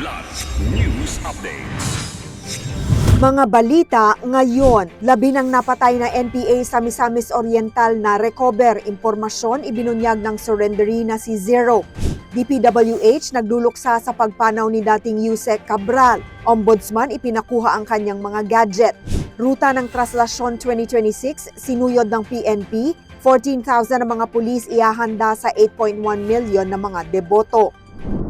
Kilat News Updates. Mga balita ngayon, 11 napatay na NPA sa Misamis Oriental na recover. Impormasyon ibinunyag ng surrendery na si Zero. DPWH nagduluksa sa pagpanaw ni dating Yusek Cabral. Ombudsman ipinakuha ang kanyang mga gadget. Ruta ng Traslasyon 2026, sinuyod ng PNP. 14,000 na mga pulis iahanda sa 8.1 million na mga deboto.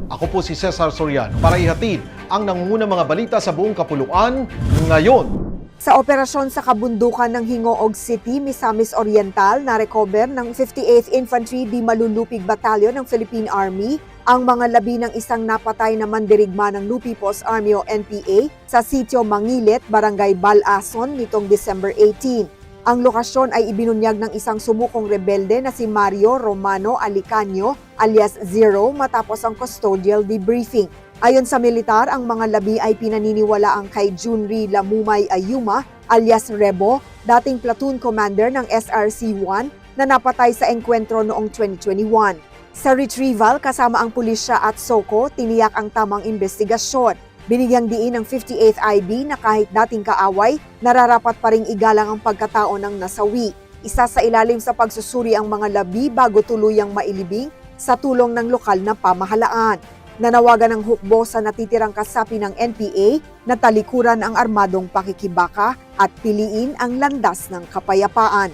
Ako po si Cesar Soriano para ihatid ang nangungunang mga balita sa buong kapuluan ngayon. Sa operasyon sa kabundukan ng Hingoog City, Misamis Oriental, na-recover ng 58th Infantry di Malulupig Battalion ng Philippine Army ang mga labi ng isang napatay na mandirigma ng Lupipos Army o NPA sa sitio Mangilit, Barangay Balason nitong December 18. Ang lokasyon ay ibinunyag ng isang sumukong rebelde na si Mario Romano Alicanio alias Zero matapos ang custodial debriefing. Ayon sa militar, ang mga labi ay pinaniniwalaang kay Junri Lamumay Ayuma alias Rebo, dating platoon commander ng SRC-1 na napatay sa engkwentro noong 2021. Sa retrieval kasama ang pulisya at SOCO, tiniyak ang tamang investigasyon. Binigyang diin ng 58th IB na kahit dating kaaway, nararapat pa ring igalang ang pagkatao ng nasawi. Isa sa ilalim sa pagsusuri ang mga labi bago tuluyang mailibing sa tulong ng lokal na pamahalaan. Nanawagan ng hukbo sa natitirang kasapi ng NPA na talikuran ang armadong pakikibaka at piliin ang landas ng kapayapaan.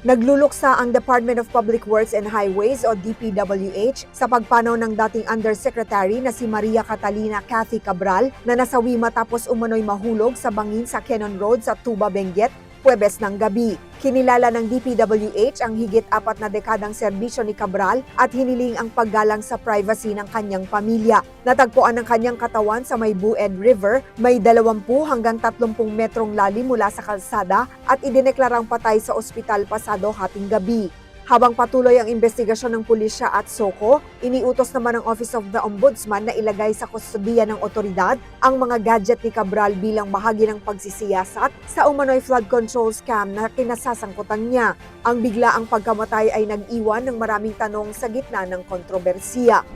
Nagluluksa ang Department of Public Works and Highways o DPWH sa pagpanaw ng dating Undersecretary na si Maria Catalina Cathy Cabral na nasawi matapos umano'y mahulog sa bangin sa Kenon Road sa Tuba, Benguet, Huwebes ng gabi. Kinilala ng DPWH ang higit 4 na dekadang serbisyo ni Cabral at hiniling ang paggalang sa privacy ng kanyang pamilya. Natagpuan ang kanyang katawan sa may Bued River, may 20 hanggang 30 metrong lalim mula sa kalsada at idineklarang patay sa ospital pasado hating gabi. Habang patuloy ang investigasyon ng pulisya at SOCO, iniutos naman ng Office of the Ombudsman na ilagay sa kustodiya ng otoridad ang mga gadget ni Cabral bilang bahagi ng pagsisiyasat sa umano'y flood control scam na kinasasangkutan niya. Ang biglaang pagkamatay ay nag-iwan ng maraming tanong sa gitna ng kontrobersiya.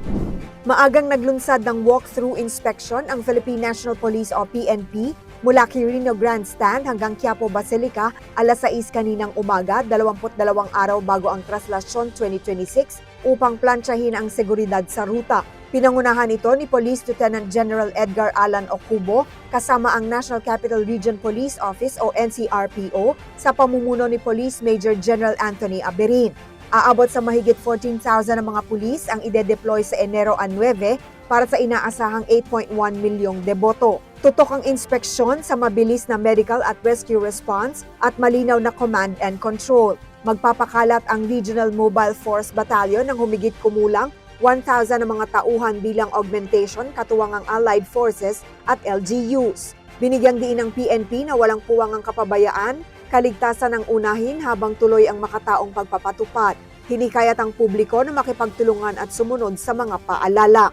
Maagang naglunsad ng walk-through inspection ang Philippine National Police o PNP mula Quirino Grandstand hanggang Quiapo Basilica alas 6 kaninang umaga, 22 araw bago ang Traslasyon 2026 upang plantsahin ang seguridad sa ruta. Pinangunahan ito ni Police Lieutenant General Edgar Alan Ocubo kasama ang National Capital Region Police Office o NCRPO sa pamumuno ni Police Major General Anthony Aberin. Aabot sa mahigit 14,000 na mga pulis ang ide-deploy sa Enero 9 para sa inaasahang 8.1 milyong deboto. Tutok ang inspeksyon sa mabilis na medical at rescue response at malinaw na command and control. Magpapakalat ang Regional Mobile Force Battalion ng humigit kumulang 1,000 na mga tauhan bilang augmentation katuwang ang Allied Forces at LGUs. Binigyang diin ng PNP na walang puwang ang kapabayaan, kaligtasan ang unahin habang tuloy ang makataong pagpapatupad. Hinikayat ang publiko na makipagtulungan at sumunod sa mga paalala.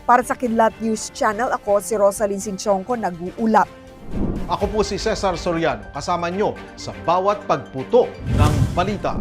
Para sa Kidlat News Channel, ako si Rosalyn Sinchonko, nag-uulap. Ako po si Cesar Soriano, kasama nyo sa bawat pagputo ng balita.